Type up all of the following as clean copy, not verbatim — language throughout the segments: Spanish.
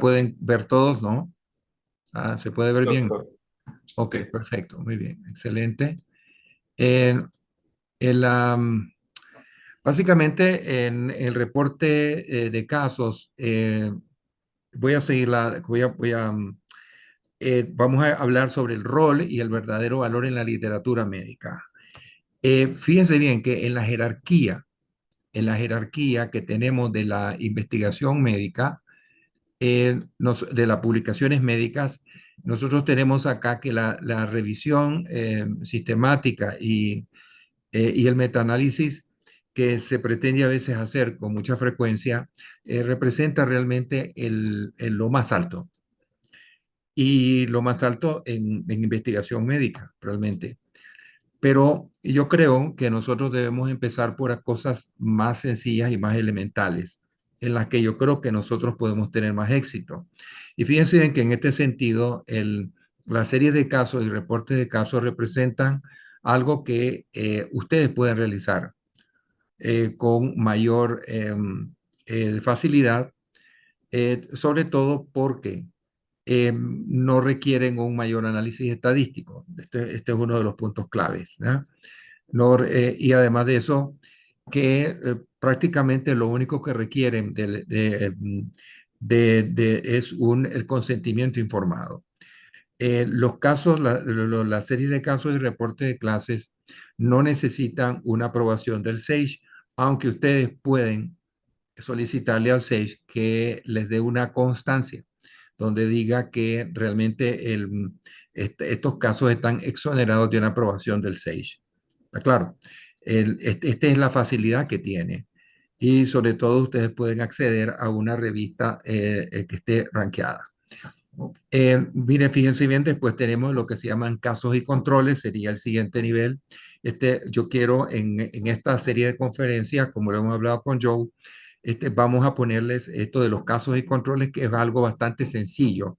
Pueden ver todos, ¿no? Ah, ¿se puede ver bien? Doctor, Ok, sí. perfecto, muy bien, excelente. En el, básicamente, en el reporte de casos, voy a seguir vamos a hablar sobre el rol y el verdadero valor en la literatura médica. Fíjense bien que en la jerarquía que tenemos de la investigación médica, de las publicaciones médicas, nosotros tenemos acá que la revisión sistemática y el metaanálisis que se pretende a veces hacer con mucha frecuencia, representa realmente lo más alto y lo más alto en investigación médica, realmente. Pero yo creo que nosotros debemos empezar por las cosas más sencillas y más elementales, en las que yo creo que nosotros podemos tener más éxito. Y fíjense bien que en este sentido, la serie de casos y reportes de casos representan algo que ustedes pueden realizar con mayor facilidad, sobre todo porque no requieren un mayor análisis estadístico. Este es uno de los puntos claves, ¿no? Y además de eso, que prácticamente lo único que requieren es el consentimiento informado. Los casos, la serie de casos y reportes de clases no necesitan una aprobación del SAGE, aunque ustedes pueden solicitarle al SAGE que les dé una constancia donde diga que realmente estos casos están exonerados de una aprobación del SAGE. ¿Está claro? Esta es la facilidad que tiene. Y sobre todo ustedes pueden acceder a una revista que esté rankeada. Miren, fíjense bien, después tenemos lo que se llaman casos y controles, sería el siguiente nivel. Yo quiero en esta serie de conferencias, como lo hemos hablado con Joe, vamos a ponerles esto de los casos y controles, que es algo bastante sencillo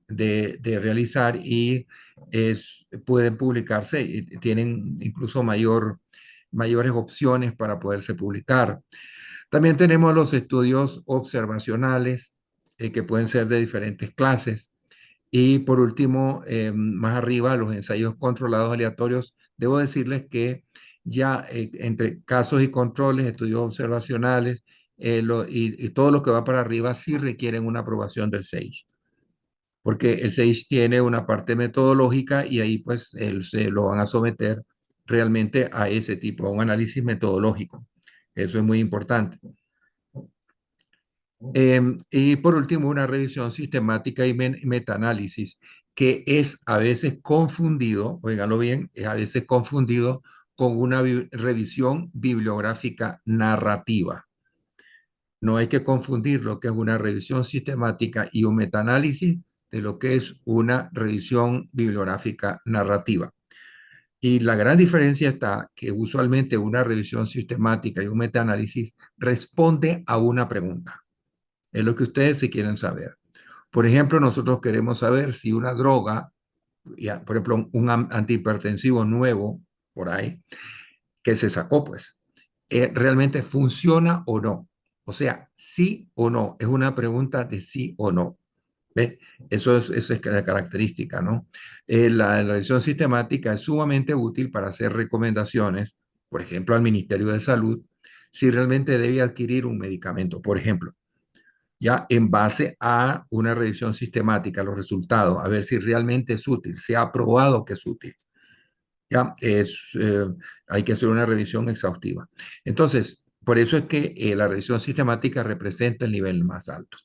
de realizar y pueden publicarse, y tienen incluso mayores opciones para poderse publicar. También tenemos los estudios observacionales, que pueden ser de diferentes clases. Y por último, más arriba, los ensayos controlados aleatorios. Debo decirles que ya entre casos y controles, estudios observacionales y todo lo que va para arriba sí requieren una aprobación del SAGE, porque el SAGE tiene una parte metodológica y ahí pues se lo van a someter realmente a ese tipo, a un análisis metodológico. Eso es muy importante. Y por último, una revisión sistemática y metaanálisis, que es a veces confundido, óiganlo bien, es a veces confundido con una revisión bibliográfica narrativa. No hay que confundir lo que es una revisión sistemática y un metaanálisis de lo que es una revisión bibliográfica narrativa. Y la gran diferencia está que usualmente una revisión sistemática y un metaanálisis responde a una pregunta. Es lo que ustedes se quieren saber. Por ejemplo, nosotros queremos saber si una droga, por ejemplo, un antihipertensivo nuevo por ahí, que se sacó, pues, realmente funciona o no. O sea, sí o no. Es una pregunta de sí o no. ¿Ve? Eso es la característica, ¿no? La revisión sistemática es sumamente útil para hacer recomendaciones, por ejemplo, al Ministerio de Salud, si realmente debe adquirir un medicamento, por ejemplo, ya en base a una revisión sistemática, los resultados, a ver si realmente es útil, se ha probado que es útil. Ya hay que hacer una revisión exhaustiva. Entonces, por eso es que la revisión sistemática representa el nivel más alto.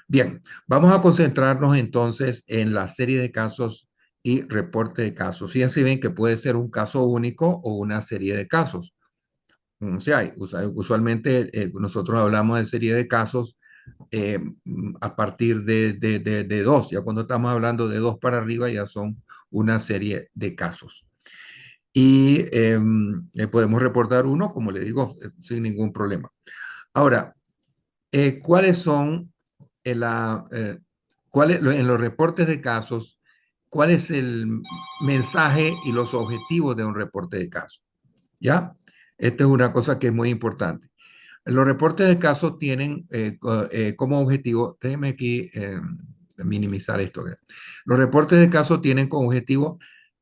Bien, vamos a concentrarnos entonces en la serie de casos y reporte de casos. Fíjense bien que puede ser un caso único o una serie de casos. O sea, usualmente nosotros hablamos de serie de casos a partir de dos. Ya cuando estamos hablando de dos para arriba ya son una serie de casos. Y podemos reportar uno, como le digo, sin ningún problema. Ahora, ¿cuáles son en, en los reportes de casos, cuál es el mensaje y los objetivos de un reporte de casos? ¿Ya? Esta es una cosa que es muy importante. Los reportes de casos tienen como objetivo, déjeme aquí minimizar esto. Los reportes de casos tienen como objetivo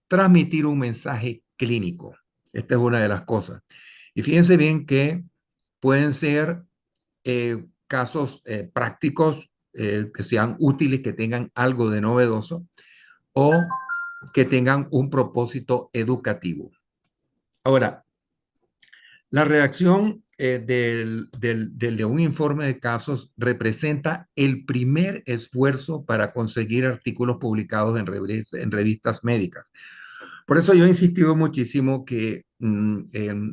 transmitir un mensaje clínico. Esta es una de las cosas. Y fíjense bien que pueden ser casos prácticos que sean útiles, que tengan algo de novedoso o que tengan un propósito educativo. Ahora, la redacción de un informe de casos representa el primer esfuerzo para conseguir artículos publicados en revistas médicas. Por eso yo he insistido muchísimo que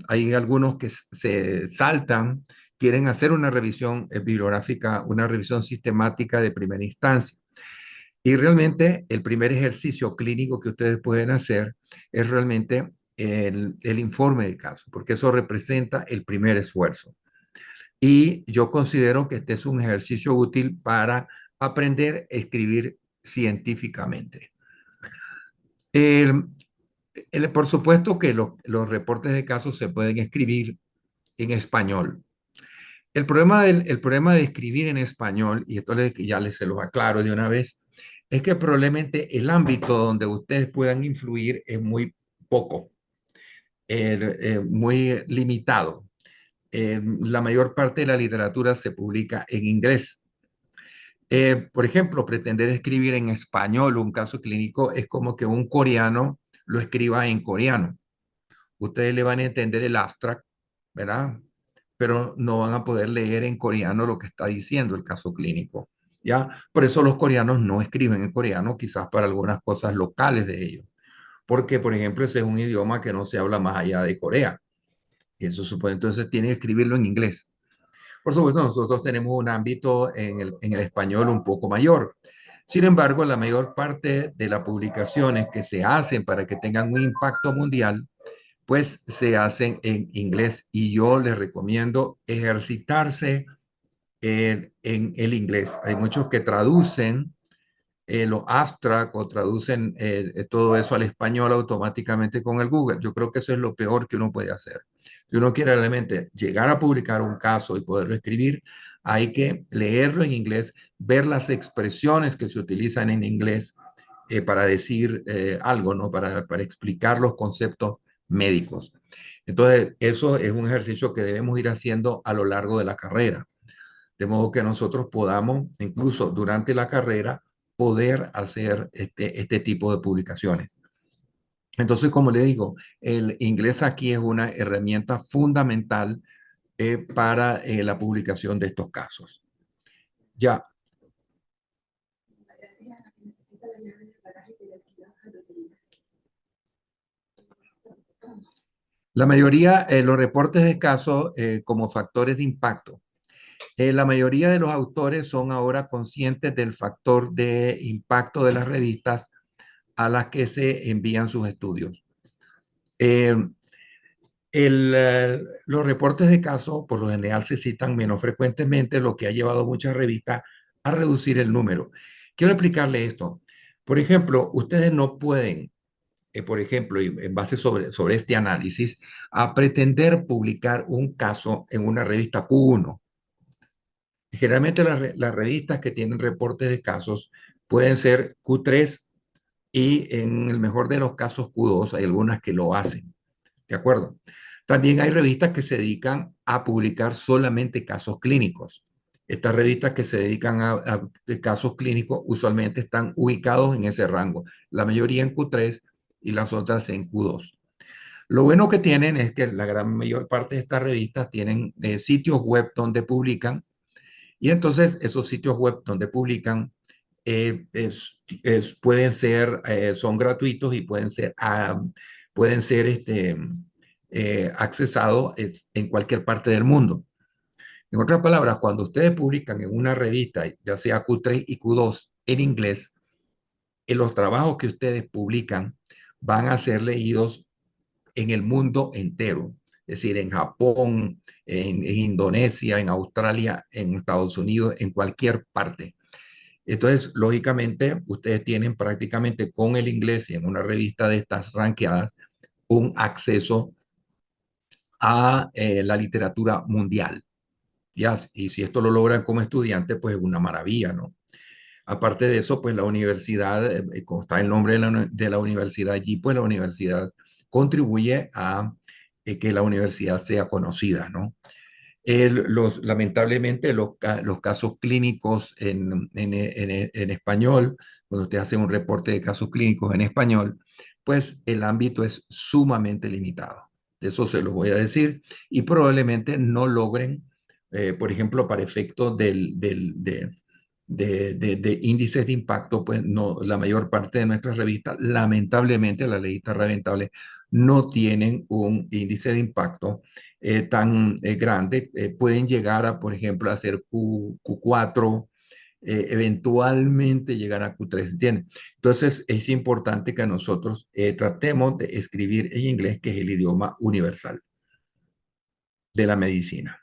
hay algunos que se saltan, quieren hacer una revisión bibliográfica, una revisión sistemática de primera instancia. Y realmente el primer ejercicio clínico que ustedes pueden hacer es realmente el informe de caso, porque eso representa el primer esfuerzo. Y yo considero que este es un ejercicio útil para aprender a escribir científicamente. El- por supuesto que los reportes de casos se pueden escribir en español. El problema de escribir en español, y esto ya les se los aclaro de una vez, es que probablemente el ámbito donde ustedes puedan influir es muy poco, muy limitado. La mayor parte de la literatura se publica en inglés. Por ejemplo, pretender escribir en español un caso clínico es como que un coreano lo escriba en coreano. Ustedes le van a entender el abstract, ¿verdad? Pero no van a poder leer en coreano lo que está diciendo el caso clínico, ¿ya? Por eso los coreanos no escriben en coreano, quizás para algunas cosas locales de ellos, porque, por ejemplo, ese es un idioma que no se habla más allá de Corea. Y eso supone, entonces tienen que escribirlo en inglés. Por supuesto, nosotros tenemos un ámbito en el español un poco mayor. Sin embargo, la mayor parte de las publicaciones que se hacen para que tengan un impacto mundial pues se hacen en inglés y yo les recomiendo ejercitarse en el inglés. Hay muchos que traducen los abstract o traducen todo eso al español automáticamente con el Google. Yo creo que eso es lo peor que uno puede hacer. Si uno quiere realmente llegar a publicar un caso y poderlo escribir, hay que leerlo en inglés, ver las expresiones que se utilizan en inglés para decir algo, ¿no? Para explicar los conceptos médicos. Entonces, eso es un ejercicio que debemos ir haciendo a lo largo de la carrera, de modo que nosotros podamos, incluso durante la carrera, poder hacer este tipo de publicaciones. Entonces, como le digo, el inglés aquí es una herramienta fundamental para la publicación de estos casos. Ya, la mayoría, los reportes de casos como factores de impacto. La mayoría de los autores son ahora conscientes del factor de impacto de las revistas a las que se envían sus estudios. Eh, los reportes de caso por lo general se citan menos frecuentemente, lo que ha llevado a muchas revistas a reducir el número. Quiero explicarle esto. Por ejemplo, ustedes no pueden, por ejemplo, y en base sobre este análisis, a pretender publicar un caso en una revista Q1. Generalmente las revistas que tienen reportes de casos pueden ser Q3 y en el mejor de los casos Q2. Hay algunas que lo hacen, ¿de acuerdo? También hay revistas que se dedican a publicar solamente casos clínicos. Estas revistas que se dedican a casos clínicos usualmente están ubicados en ese rango, la mayoría en Q3 y las otras en Q2. Lo bueno que tienen es que la gran mayor parte de estas revistas tienen sitios web donde publican y entonces esos sitios web donde publican pueden ser, son gratuitos y pueden ser accesados en cualquier parte del mundo. En otras palabras, cuando ustedes publican en una revista, ya sea Q3 y Q2 en inglés, en los trabajos que ustedes publican van a ser leídos en el mundo entero, es decir, en Japón, en Indonesia, en Australia, en Estados Unidos, en cualquier parte. Entonces, lógicamente, ustedes tienen prácticamente con el inglés y en una revista de estas ranqueadas un acceso a la literatura mundial. Ya, y si esto lo logran como estudiante, pues es una maravilla, ¿no? Aparte de eso, pues la universidad, como está el nombre de la universidad allí, pues la universidad contribuye a que la universidad sea conocida, ¿no? Lamentablemente, los casos clínicos en español, cuando usted hace un reporte de casos clínicos en español, pues el ámbito es sumamente limitado. De eso se lo voy a decir y probablemente no logren, por ejemplo, para efectos de índices de impacto, pues no, la mayor parte de nuestras revistas, lamentablemente, las revistas rentables no tienen un índice de impacto tan grande. Pueden llegar a, por ejemplo, a ser Q4, eventualmente llegar a Q3, ¿entienden? Entonces es importante que nosotros tratemos de escribir en inglés, que es el idioma universal de la medicina.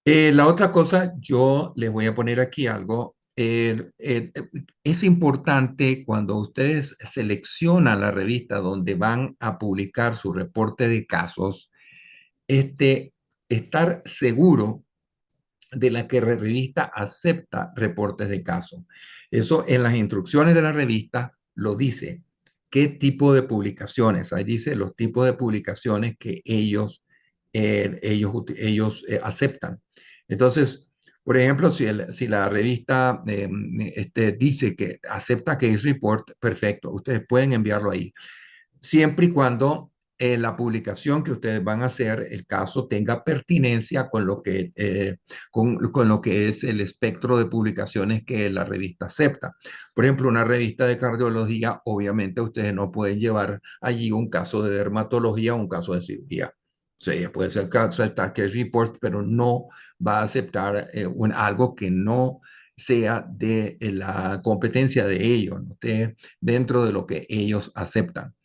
La otra cosa, yo les voy a poner aquí algo. Es importante cuando ustedes seleccionan la revista donde van a publicar su reporte de casos, este, estar seguro de la que la revista acepta reportes de caso. Eso en las instrucciones de la revista lo dice. ¿Qué tipo de publicaciones? Ahí dice los tipos de publicaciones que ellos aceptan. Entonces, por ejemplo, si la revista dice que acepta que es report, perfecto, ustedes pueden enviarlo ahí siempre y cuando la publicación que ustedes van a hacer, el caso, tenga pertinencia con lo que es el espectro de publicaciones que la revista acepta. Por ejemplo, una revista de cardiología, obviamente ustedes no pueden llevar allí un caso de dermatología o un caso de cirugía. O sea, puede ser caso de Case Report, pero no va a aceptar algo que no sea de la competencia de ellos, no esté dentro de lo que ellos aceptan.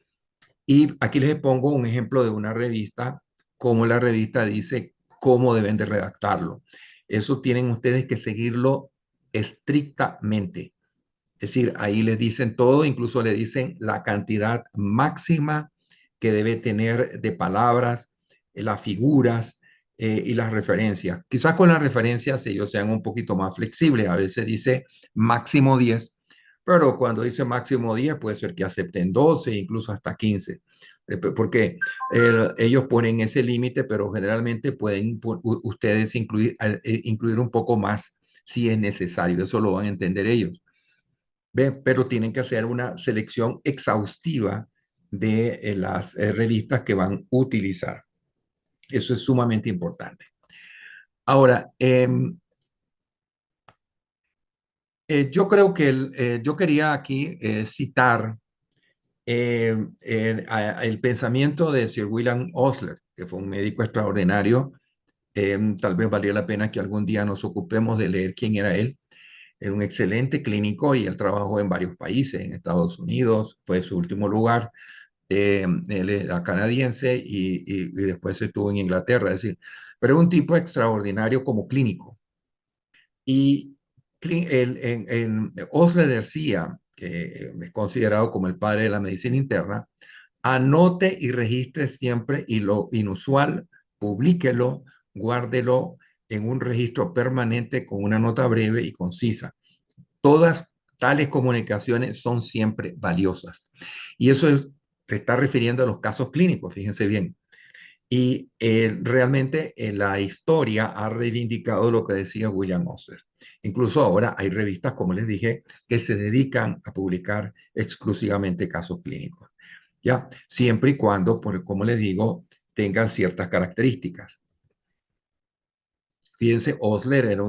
Y aquí les pongo un ejemplo de una revista, cómo la revista dice cómo deben de redactarlo. Eso tienen ustedes que seguirlo estrictamente. Es decir, ahí les dicen todo, incluso le dicen la cantidad máxima que debe tener de palabras, las figuras y las referencias. Quizás con las referencias ellos sean un poquito más flexibles. A veces dice máximo 10, pero cuando dice máximo 10 puede ser que acepten 12, incluso hasta 15, porque ellos ponen ese límite, pero generalmente pueden ustedes incluir un poco más si es necesario. Eso lo van a entender ellos. ¿Ve? Pero tienen que hacer una selección exhaustiva de las revistas que van a utilizar. Eso es sumamente importante. Ahora, yo creo que yo quería aquí citar el pensamiento de Sir William Osler, que fue un médico extraordinario. Tal vez valía la pena que algún día nos ocupemos de leer quién era él. Era un excelente clínico y él trabajó en varios países, en Estados Unidos, fue su último lugar. Él era canadiense y después estuvo en Inglaterra, es decir, pero es un tipo extraordinario como clínico. Y Osler decía, que es considerado como el padre de la medicina interna, anote y registre siempre y lo inusual, publíquelo, guárdelo en un registro permanente con una nota breve y concisa. Todas tales comunicaciones son siempre valiosas. Y eso se está refiriendo a los casos clínicos, fíjense bien. Y realmente la historia ha reivindicado lo que decía William Osler. Incluso ahora hay revistas, como les dije, que se dedican a publicar exclusivamente casos clínicos. ¿Ya? Siempre y cuando, como les digo, tengan ciertas características. Fíjense, Osler era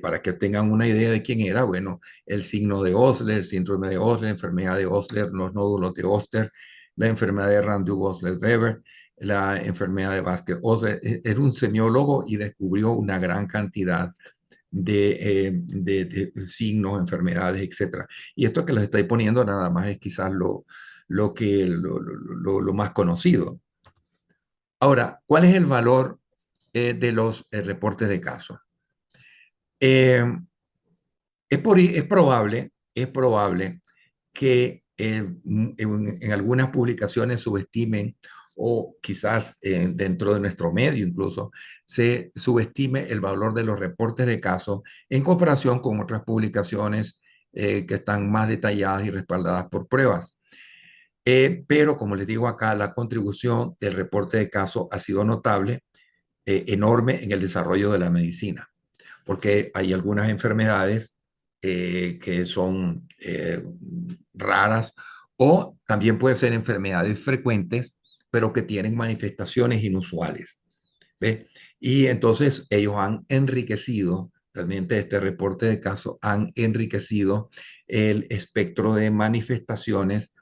para que tengan una idea de quién era, bueno, el signo de Osler, el síndrome de Osler, enfermedad de Osler, los nódulos de Osler, la enfermedad de Randu-Osler-Weber, la enfermedad de Vasquez-Osler. Era un semiólogo y descubrió una gran cantidad de signos, enfermedades, etcétera. Y esto que les estoy poniendo nada más es quizás lo más conocido. Ahora, ¿cuál es el valor de los reportes de casos? Eh, es probable que en algunas publicaciones subestimen o quizás dentro de nuestro medio incluso, se subestime el valor de los reportes de casos en comparación con otras publicaciones que están más detalladas y respaldadas por pruebas. Pero como les digo acá, la contribución del reporte de caso ha sido notable, enorme en el desarrollo de la medicina, porque hay algunas enfermedades que son raras o también pueden ser enfermedades frecuentes, pero que tienen manifestaciones inusuales. ¿Ve? Y entonces ellos han enriquecido, realmente este reporte de caso han enriquecido el espectro de manifestaciones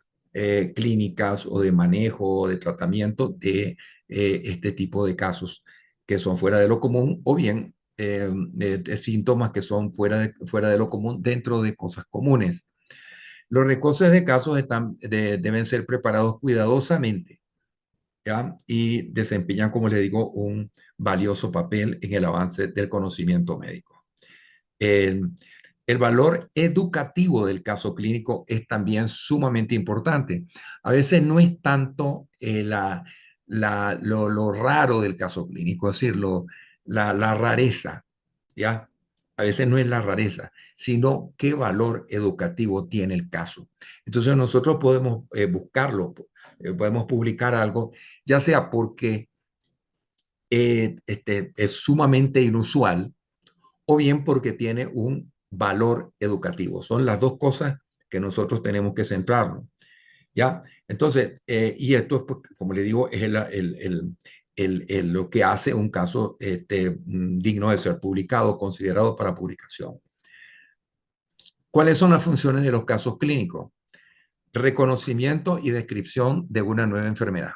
clínicas o de manejo o de tratamiento de este tipo de casos que son fuera de lo común o bien de síntomas que son fuera de lo común dentro de cosas comunes. Los recortes de casos deben ser preparados cuidadosamente, ¿ya? Y desempeñan, como les digo, un valioso papel en el avance del conocimiento médico. El, el valor educativo del caso clínico es también sumamente importante. A veces no es tanto lo raro del caso clínico, es decir, la rareza, ¿ya? A veces no es la rareza, sino qué valor educativo tiene el caso. Entonces nosotros podemos buscarlo, podemos publicar algo, ya sea porque es sumamente inusual, o bien porque tiene un valor educativo. Son las dos cosas que nosotros tenemos que centrarnos, ¿ya? Entonces, y esto, pues, como le digo, es lo que hace un caso digno de ser publicado, considerado para publicación. ¿Cuáles son las funciones de los casos clínicos? Reconocimiento y descripción de una nueva enfermedad.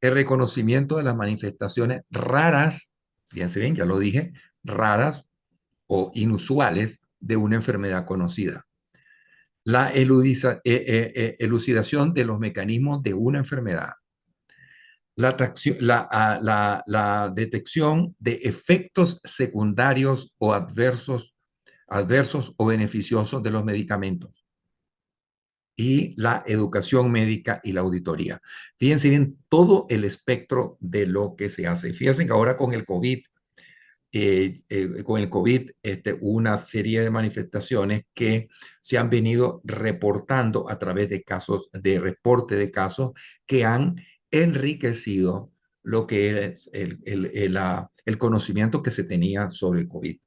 El reconocimiento de las manifestaciones raras, fíjense bien, ya lo dije, raras o inusuales de una enfermedad conocida. La elucidación de los mecanismos de una enfermedad. La detección de efectos secundarios o adversos o beneficiosos de los medicamentos. Y la educación médica y la auditoría. Fíjense bien todo el espectro de lo que se hace. Fíjense que ahora con el COVID, hubo una serie de manifestaciones que se han venido reportando a través de casos, de reporte de casos que han enriquecido lo que es el conocimiento que se tenía sobre el COVID.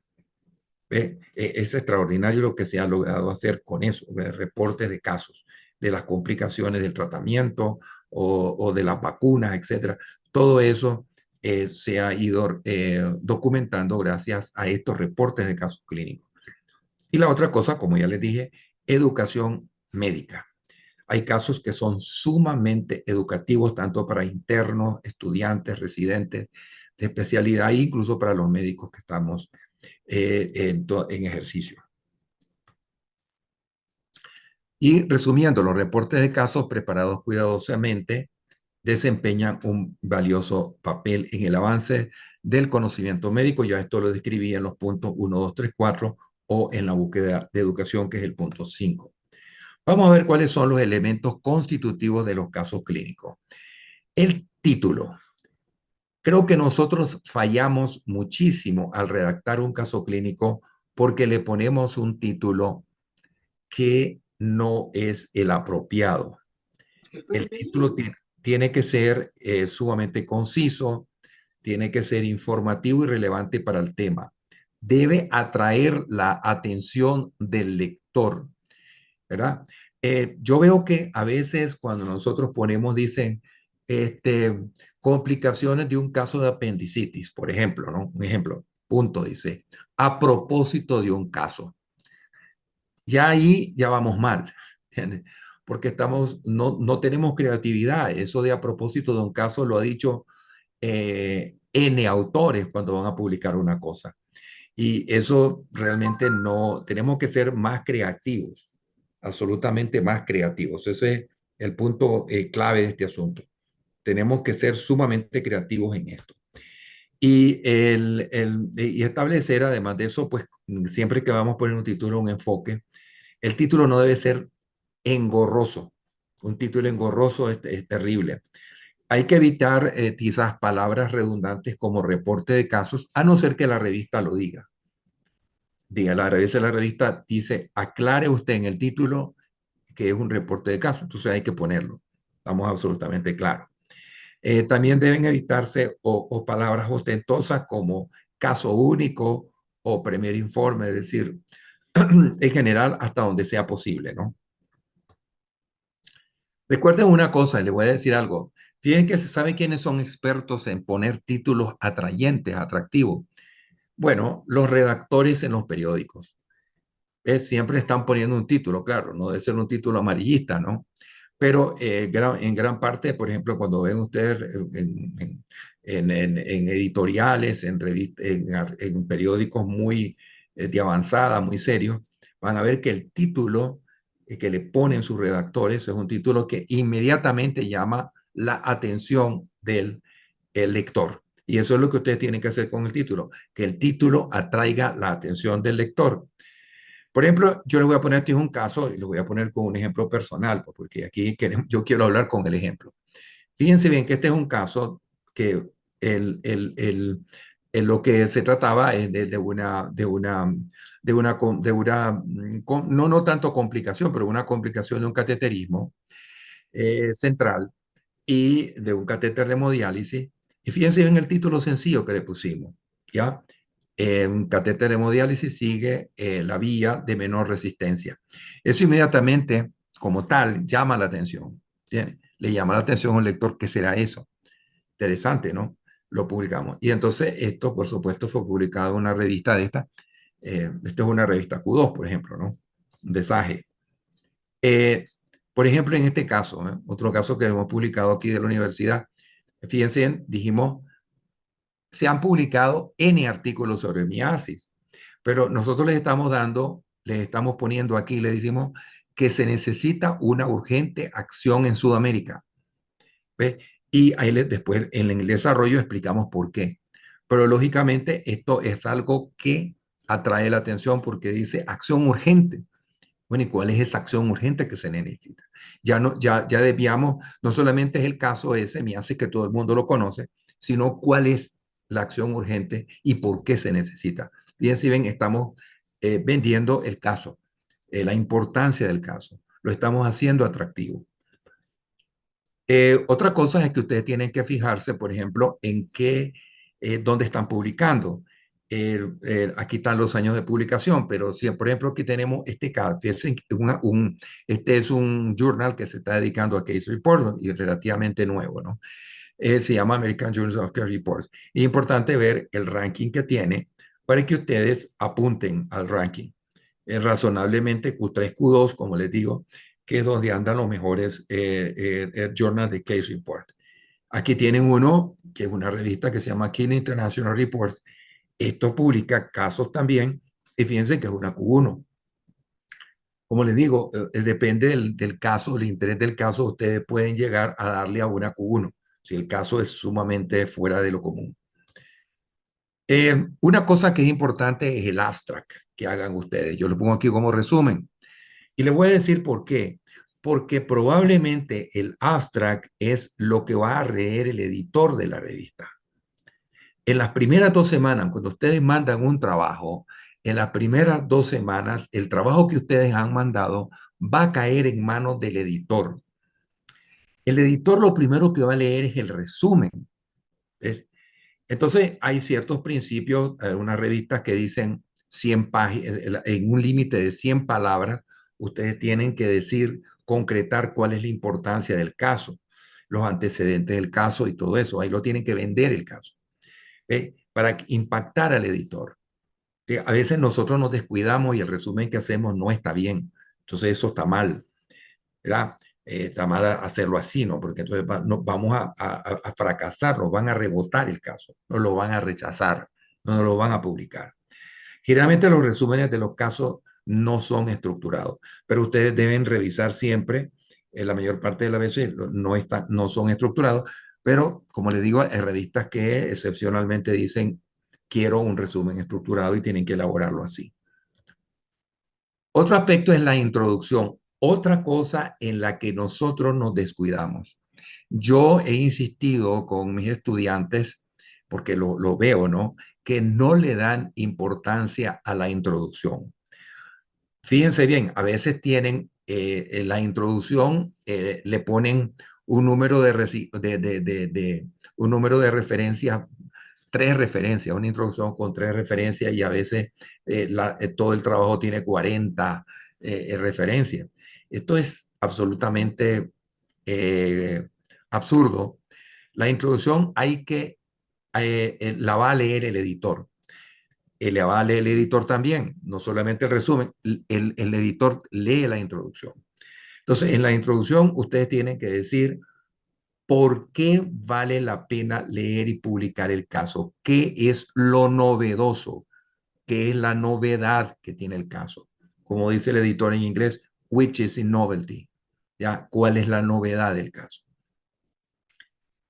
¿Ve? Es extraordinario lo que se ha logrado hacer con eso, reportes de casos, de las complicaciones del tratamiento o de las vacunas, etcétera. Todo eso se ha ido documentando gracias a estos reportes de casos clínicos. Y la otra cosa, como ya les dije, educación médica. Hay casos que son sumamente educativos, tanto para internos, estudiantes, residentes de especialidad, e incluso para los médicos que estamos en ejercicio. Y resumiendo, los reportes de casos preparados cuidadosamente desempeñan un valioso papel en el avance del conocimiento médico. Ya esto lo describí en los puntos 1, 2, 3, 4 o en la búsqueda de educación, que es el punto 5. Vamos a ver cuáles son los elementos constitutivos de los casos clínicos. El título. Creo que nosotros fallamos muchísimo al redactar un caso clínico porque le ponemos un título que no es el apropiado. El título tiene que ser sumamente conciso, tiene que ser informativo y relevante para el tema. Debe atraer la atención del lector, ¿verdad? Yo veo que a veces cuando nosotros ponemos, dicen, complicaciones de un caso de apendicitis, por ejemplo, ¿no? Un ejemplo, punto, dice, a propósito de un caso. Ya ahí ya vamos mal, ¿entiendes? Porque no tenemos creatividad. Eso de a propósito de un caso lo ha dicho N autores cuando van a publicar una cosa. Y eso realmente no, tenemos que ser más creativos, absolutamente más creativos. Ese es el punto clave de este asunto. Tenemos que ser sumamente creativos en esto. Y establecer, además de eso, pues siempre que vamos a poner un título, un enfoque, el título no debe ser engorroso. Un título engorroso es terrible. Hay que evitar quizás palabras redundantes como reporte de casos, a no ser que la revista lo diga. Diga, a veces la revista dice, aclare usted en el título que es un reporte de casos, entonces hay que ponerlo. Estamos absolutamente claros. También deben evitarse o palabras ostentosas como caso único o primer informe, es decir, en general hasta donde sea posible, ¿no? Recuerden una cosa, les voy a decir algo. Fíjense que se sabe quiénes son expertos en poner títulos atrayentes, atractivos. Bueno, los redactores en los periódicos. Siempre están poniendo un título, claro, no debe ser un título amarillista, ¿no? Pero en gran parte, por ejemplo, cuando ven ustedes en editoriales, en periódicos muy de avanzada, muy serios, van a ver que el título que le ponen sus redactores es un título que inmediatamente llama la atención del el lector. Y eso es lo que ustedes tienen que hacer con el título, que el título atraiga la atención del lector. Por ejemplo, yo les voy a poner aquí un caso y lo voy a poner con un ejemplo personal, porque aquí yo quiero hablar con el ejemplo. Fíjense bien que este es un caso que el, el, el, lo que se trataba es no tanto complicación, pero una complicación de un cateterismo central y de un catéter de hemodiálisis. Y fíjense en el título sencillo que le pusimos, ¿ya? Un catéter de hemodiálisis sigue la vía de menor resistencia. Eso inmediatamente, como tal, llama la atención. ¿Tiene? Le llama la atención a un lector, ¿qué será eso? Interesante, ¿no? Lo publicamos. Y entonces esto, por supuesto, fue publicado en una revista de esta. Esto es una revista Q2, por ejemplo, ¿no? Un desaje. Eh, por ejemplo, en este caso, otro caso que hemos publicado aquí de la universidad, fíjense, dijimos, se han publicado N artículos sobre miasis, pero nosotros les estamos poniendo aquí, le decimos que se necesita una urgente acción en Sudamérica. ¿Ve? Y ahí después en el desarrollo explicamos por qué. Pero lógicamente esto es algo que atrae la atención porque dice acción urgente. Bueno, ¿y cuál es esa acción urgente que se necesita? Ya debíamos, no solamente es el caso ese, me hace que todo el mundo lo conoce, sino cuál es la acción urgente y por qué se necesita. Bien, si ven, estamos vendiendo el caso, la importancia del caso, lo estamos haciendo atractivo. Otra cosa es que ustedes tienen que fijarse, por ejemplo, dónde están publicando. Aquí están los años de publicación, pero si, por ejemplo, aquí tenemos este caso, este es un journal que se está dedicando a case report y relativamente nuevo, ¿no? Se llama American Journal of Case Reports. Es importante ver el ranking que tiene para que ustedes apunten al ranking. Razonablemente Q3, Q2, como les digo, que es donde andan los mejores journals de Case Report. Aquí tienen uno, que es una revista que se llama Key International Reports. Esto publica casos también, y fíjense que es una Q1. Como les digo, depende del caso, el interés del caso, ustedes pueden llegar a darle a una Q1, si el caso es sumamente fuera de lo común. Una cosa que es importante es el abstract que hagan ustedes. Yo lo pongo aquí como resumen. Y le voy a decir por qué. Porque probablemente el abstract es lo que va a leer el editor de la revista. En las primeras 2 semanas, cuando ustedes mandan un trabajo, en las primeras 2 semanas, el trabajo que ustedes han mandado va a caer en manos del editor. El editor lo primero que va a leer es el resumen. ¿Ves? Entonces, hay ciertos principios, unas revistas que dicen 100 páginas, en un límite de 100 palabras, ustedes tienen que decir, concretar cuál es la importancia del caso, los antecedentes del caso y todo eso. Ahí lo tienen que vender el caso, para impactar al editor. A veces nosotros nos descuidamos y el resumen que hacemos no está bien. Entonces, eso está mal, ¿verdad? Está mal hacerlo así, ¿no? Porque entonces vamos a fracasar, nos van a rebotar el caso, nos lo van a rechazar, no nos lo van a publicar. Generalmente los resúmenes de los casos no son estructurados, pero ustedes deben revisar siempre, la mayor parte de las veces no son estructurados, pero como les digo, hay revistas que excepcionalmente dicen, quiero un resumen estructurado y tienen que elaborarlo así. Otro aspecto es la introducción, otra cosa en la que nosotros nos descuidamos. Yo he insistido con mis estudiantes, porque lo veo, ¿no? Que no le dan importancia a la introducción. Fíjense bien, a veces tienen en la introducción, le ponen un número un número de referencias, tres referencias, una introducción con tres referencias y a veces todo el trabajo tiene 40 referencias. Esto es absolutamente eh, absurdo. La introducción la va a leer el editor. La va a leer el editor también, no solamente el resumen, el editor lee la introducción. Entonces, en la introducción, ustedes tienen que decir por qué vale la pena leer y publicar el caso, qué es lo novedoso, qué es la novedad que tiene el caso. Como dice el editor en inglés, which is the novelty, ¿ya? ¿Cuál es la novedad del caso?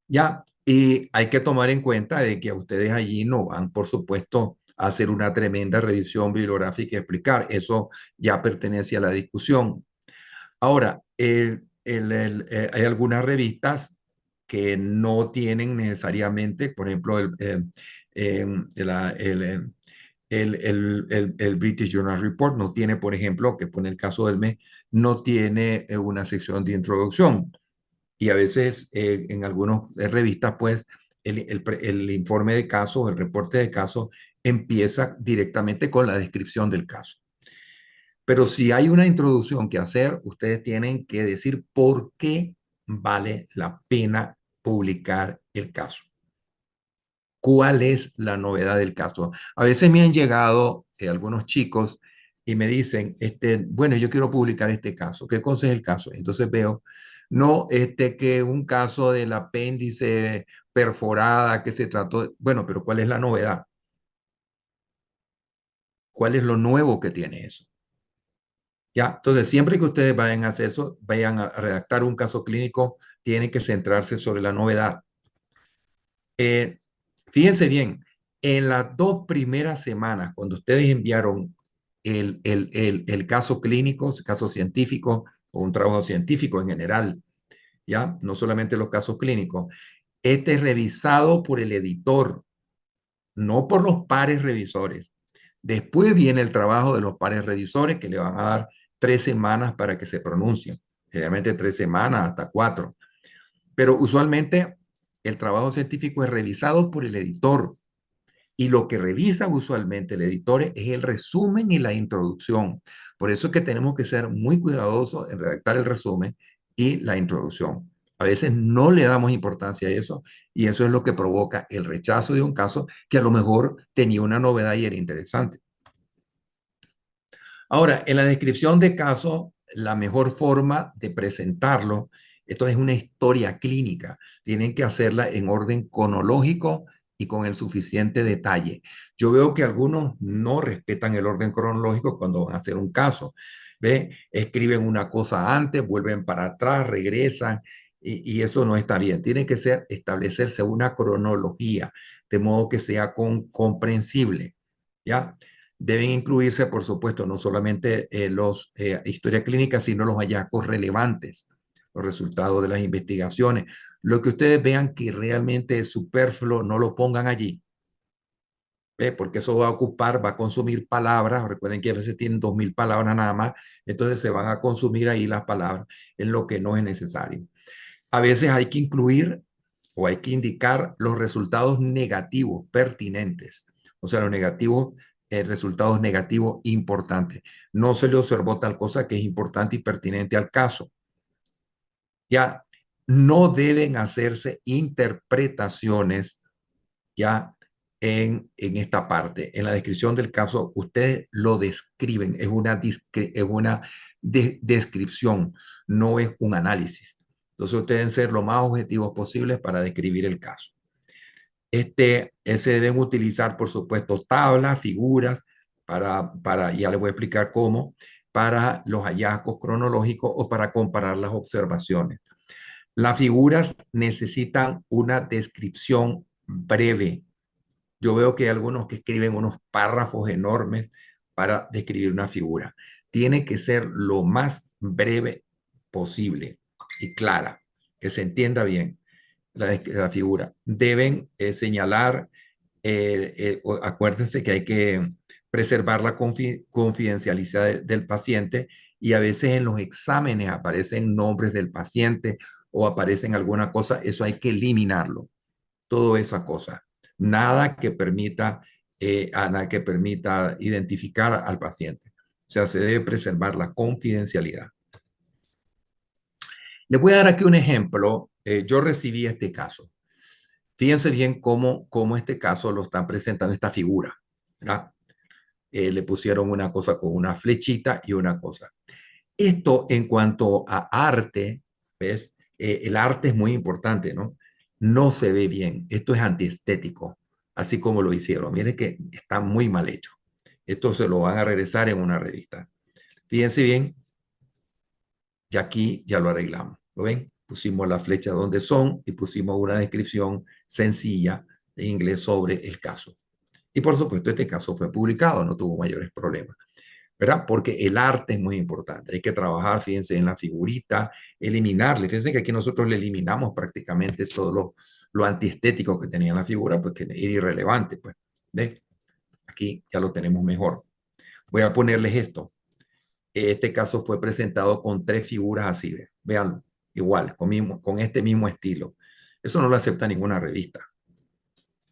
Ya, y hay que tomar en cuenta de que ustedes allí no van, por supuesto, a hacer una tremenda revisión bibliográfica y explicar. Eso ya pertenece a la discusión. Ahora, hay algunas revistas que no tienen necesariamente, por ejemplo, el British Journal Report no tiene, por ejemplo, que pone el caso del mes, no tiene una sección de introducción y a veces en algunas revistas, pues, el informe de caso, el reporte de caso, empieza directamente con la descripción del caso. Pero si hay una introducción que hacer, ustedes tienen que decir por qué vale la pena publicar el caso. ¿Cuál es la novedad del caso? A veces me han llegado algunos chicos y me dicen, bueno, yo quiero publicar este caso. ¿Qué cosa es el caso? Entonces veo, no, que un caso del apéndice perforada que se trató, bueno, pero ¿cuál es la novedad? ¿Cuál es lo nuevo que tiene eso? Ya, entonces siempre que ustedes vayan a hacer eso, vayan a redactar un caso clínico, tienen que centrarse sobre la novedad. Eh, Fíjense bien, en las dos primeras semanas, cuando ustedes enviaron el caso clínico, caso científico o un trabajo científico en general, ya, no solamente los casos clínicos, este es revisado por el editor, no por los pares revisores. Después viene el trabajo de los pares revisores que le van a dar 3 semanas para que se pronuncien. Generalmente 3 semanas hasta 4. Pero usualmente el trabajo científico es revisado por el editor y lo que revisa usualmente el editor es el resumen y la introducción. Por eso es que tenemos que ser muy cuidadosos en redactar el resumen y la introducción. A veces no le damos importancia a eso y eso es lo que provoca el rechazo de un caso que a lo mejor tenía una novedad y era interesante. Ahora, en la descripción de caso, la mejor forma de presentarlo, esto es una historia clínica, tienen que hacerla en orden cronológico y con el suficiente detalle. Yo veo que algunos no respetan el orden cronológico cuando van a hacer un caso. ¿Ve? Escriben una cosa antes, vuelven para atrás, regresan y eso no está bien. Tiene que establecerse una cronología de modo que sea comprensible. ¿Ya? Deben incluirse, por supuesto, no solamente los historias clínicas, sino los hallazgos relevantes, los resultados de las investigaciones. Lo que ustedes vean que realmente es superfluo, no lo pongan allí, porque eso va a ocupar, va a consumir palabras. Recuerden que a veces tienen 2000 palabras nada más, entonces se van a consumir ahí las palabras en lo que no es necesario. A veces hay que incluir o hay que indicar los resultados negativos pertinentes, o sea, los negativos, resultados negativos importantes. No se le observó tal cosa que es importante y pertinente al caso. Ya no deben hacerse interpretaciones ya en esta parte. En la descripción del caso, ustedes lo describen, es una descripción, no es un análisis. Entonces, ustedes deben ser lo más objetivos posibles para describir el caso. Se deben utilizar, por supuesto, tablas, figuras, ya les voy a explicar cómo, para los hallazgos cronológicos o para comparar las observaciones. Las figuras necesitan una descripción breve. Yo veo que hay algunos que escriben unos párrafos enormes para describir una figura. Tiene que ser lo más breve posible y clara. que se entienda bien la figura. Deben señalar, acuérdense que hay que preservar la confidencialidad del paciente y a veces en los exámenes aparecen nombres del paciente o aparecen alguna cosa, eso hay que eliminarlo, toda esa cosa. Nada que permita, nada que permita identificar al paciente. O sea, se debe preservar la confidencialidad. Les voy a dar aquí un ejemplo. Yo recibí este caso. Fíjense bien cómo este caso lo están presentando, esta figura, ¿verdad? Le pusieron una cosa con una flechita y una cosa. Esto en cuanto a arte, ¿ves? El arte es muy importante, ¿no? No se ve bien. Esto es antiestético, así como lo hicieron. Miren que está muy mal hecho. Esto se lo van a regresar en una revista. Fíjense bien, y aquí ya lo arreglamos. ¿Lo ven? Pusimos la flecha donde son y pusimos una descripción sencilla en inglés sobre el caso. Y por supuesto, este caso fue publicado, no tuvo mayores problemas, ¿verdad? Porque el arte es muy importante. Hay que trabajar, fíjense, en la figurita, eliminarle. Fíjense que aquí nosotros le eliminamos prácticamente todo lo antiestético que tenía la figura, pues que era irrelevante, pues. ¿Ves? Aquí ya lo tenemos mejor. Voy a ponerles esto. Este caso fue presentado con 3 figuras así, ¿ves? Vean, igual, con este mismo estilo. Eso no lo acepta ninguna revista.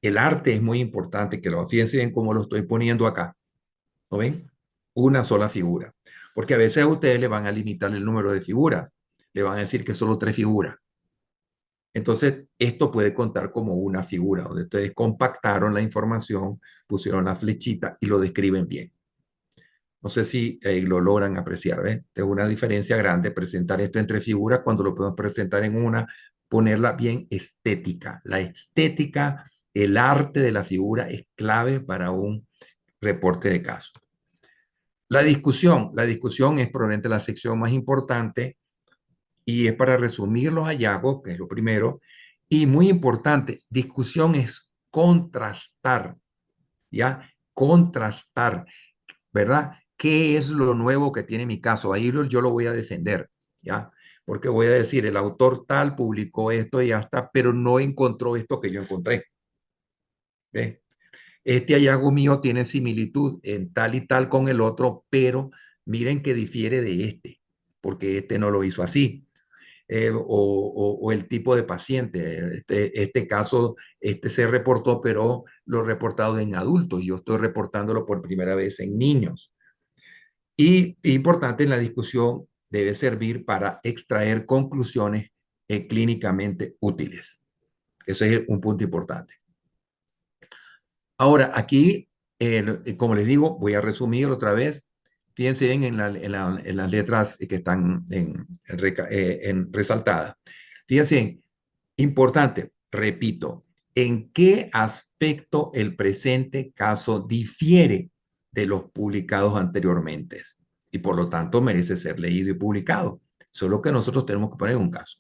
El arte es muy importante, que lo fíjense bien cómo lo estoy poniendo acá. ¿No ven? Una sola figura. Porque a veces a ustedes le van a limitar el número de figuras. Le van a decir que solo 3 figuras. Entonces, esto puede contar como una figura, donde ustedes compactaron la información, pusieron la flechita y lo describen bien. No sé si lo logran apreciar, ¿ves? Es una diferencia grande presentar esto en 3 figuras cuando lo podemos presentar en una, ponerla bien estética. La estética, el arte de la figura es clave para un reporte de caso. La discusión es probablemente la sección más importante y es para resumir los hallazgos, que es lo primero. Y muy importante, discusión es contrastar, ¿ya? Contrastar, ¿verdad? ¿Qué es lo nuevo que tiene mi caso? Ahí yo lo voy a defender, ¿ya? Porque voy a decir, el autor tal publicó esto y ya está, pero no encontró esto que yo encontré. ¿Ves? Este hallazgo mío tiene similitud en tal y tal con el otro, pero miren que difiere de este, porque este no lo hizo así. O el tipo de paciente. Este caso, este se reportó, pero lo reportado en adultos. Yo estoy reportándolo por primera vez en niños. Y importante en la discusión, debe servir para extraer conclusiones clínicamente útiles. Ese es un punto importante. Ahora, aquí, como les digo, voy a resumir otra vez. Fíjense bien en las letras que están en resaltadas. Fíjense bien, importante, repito, ¿en qué aspecto el presente caso difiere de los publicados anteriormente? Y por lo tanto merece ser leído y publicado. Solo que nosotros tenemos que poner un caso.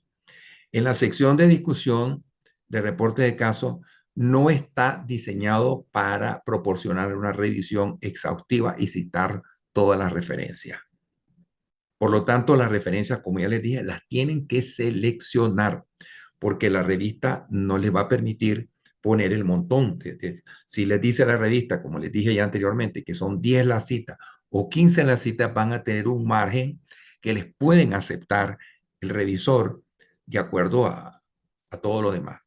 En la sección de discusión de reporte de caso, no está diseñado para proporcionar una revisión exhaustiva y citar todas las referencias. Por lo tanto, las referencias, como ya les dije, las tienen que seleccionar porque la revista no les va a permitir poner el montón. Si les dice la revista, como les dije ya anteriormente, que son 10 las citas o 15 las citas, van a tener un margen que les pueden aceptar el revisor de acuerdo a todo lo demás.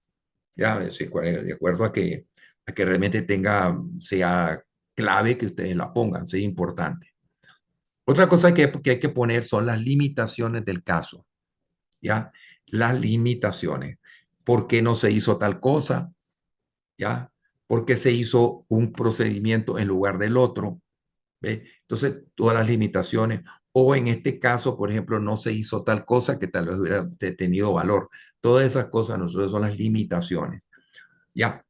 ¿Ya? De acuerdo a que realmente sea clave que ustedes la pongan, sea importante. Otra cosa que hay que poner son las limitaciones del caso, ¿ya? Las limitaciones. ¿Por qué no se hizo tal cosa? ¿Ya? ¿Por qué se hizo un procedimiento en lugar del otro? ¿Ve? Entonces, todas las limitaciones. O en este caso, por ejemplo, no se hizo tal cosa que tal vez hubiera tenido valor. Todas esas cosas nosotros son las limitaciones. ¿Ya?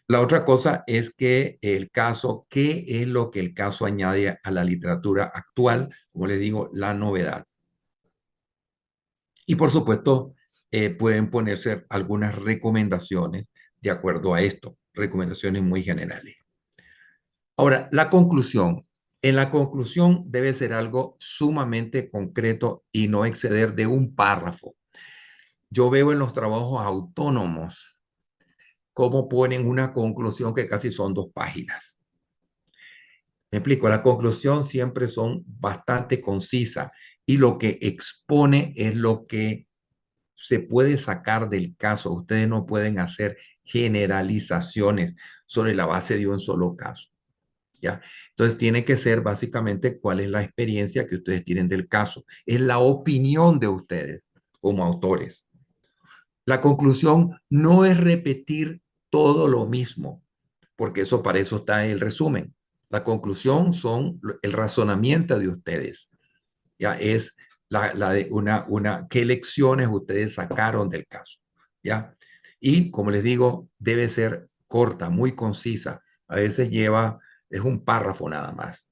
La otra cosa es que el caso, ¿qué es lo que el caso añade a la literatura actual? Como les digo, la novedad. Y por supuesto, pueden ponerse algunas recomendaciones de acuerdo a esto, recomendaciones muy generales. Ahora, la conclusión. En la conclusión debe ser algo sumamente concreto y no exceder de un párrafo. yo veo en los trabajos autónomos cómo ponen una conclusión que casi son 2 páginas. Me explico, la conclusión siempre son bastante concisas y lo que expone es lo que se puede sacar del caso. Ustedes no pueden hacer generalizaciones sobre la base de un solo caso, ¿ya? Entonces tiene que ser básicamente cuál es la experiencia que ustedes tienen del caso. Es la opinión de ustedes como autores. La conclusión no es repetir todo lo mismo, porque eso para eso está el resumen. La conclusión son el razonamiento de ustedes. Ya es la de qué lecciones ustedes sacaron del caso. Ya. Y como les digo, debe ser corta, muy concisa. A veces es un párrafo nada más.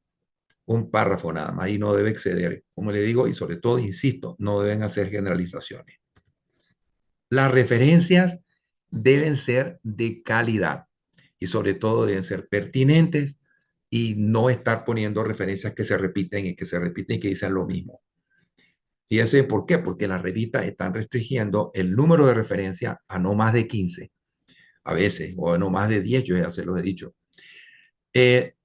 Un párrafo nada más y no debe exceder. Como les digo, y sobre todo, insisto, no deben hacer generalizaciones. Las referencias deben ser de calidad y sobre todo deben ser pertinentes y no estar poniendo referencias que se repiten y que se repiten y que dicen lo mismo. Fíjense por qué, porque las revistas están restringiendo el número de referencias a no más de 15 a veces, o a no más de 10, yo ya se los he dicho. Eh,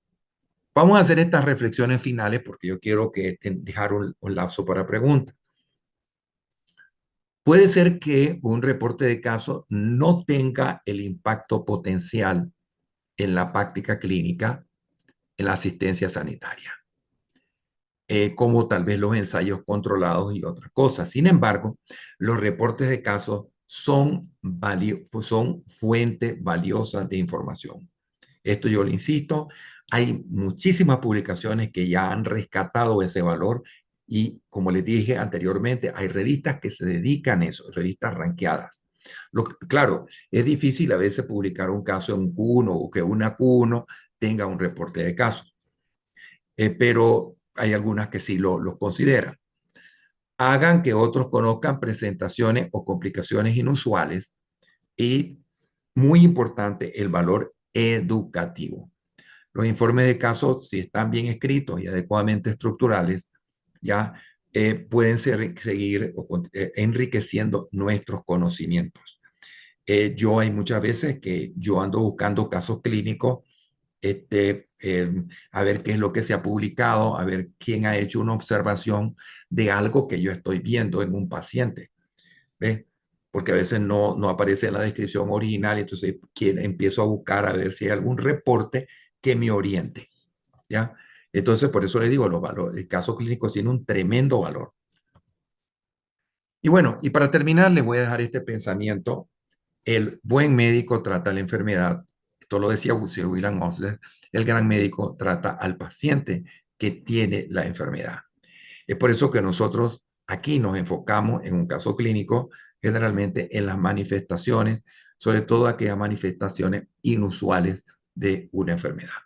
Vamos a hacer estas reflexiones finales porque yo quiero dejar un lapso para preguntas. Puede ser que un reporte de caso no tenga el impacto potencial en la práctica clínica, en la asistencia sanitaria, como tal vez los ensayos controlados y otras cosas. Sin embargo, los reportes de casos son fuentes valiosas de información. Esto yo le insisto, hay muchísimas publicaciones que ya han rescatado ese valor y como les dije anteriormente, hay revistas que se dedican a eso, revistas ranqueadas. Claro, es difícil a veces publicar un caso en un Q1 o que una Q1 tenga un reporte de caso, pero hay algunas que sí lo consideran. Hagan que otros conozcan presentaciones o complicaciones inusuales y, muy importante, el valor educativo. Los informes de caso, si están bien escritos y adecuadamente estructurales, ya pueden seguir enriqueciendo nuestros conocimientos. Yo hay muchas veces que yo ando buscando casos clínicos, a ver qué es lo que se ha publicado, a ver quién ha hecho una observación de algo que yo estoy viendo en un paciente. ¿Ves? Porque a veces no aparece en la descripción original, entonces empiezo a buscar a ver si hay algún reporte que me oriente, ¿ya? Entonces, por eso les digo, los valores, el caso clínico tiene un tremendo valor. Y bueno, y para terminar, les voy a dejar este pensamiento. El buen médico trata la enfermedad, esto lo decía Sir William Osler, el gran médico trata al paciente que tiene la enfermedad. Es por eso que nosotros aquí nos enfocamos en un caso clínico, generalmente en las manifestaciones, sobre todo aquellas manifestaciones inusuales de una enfermedad.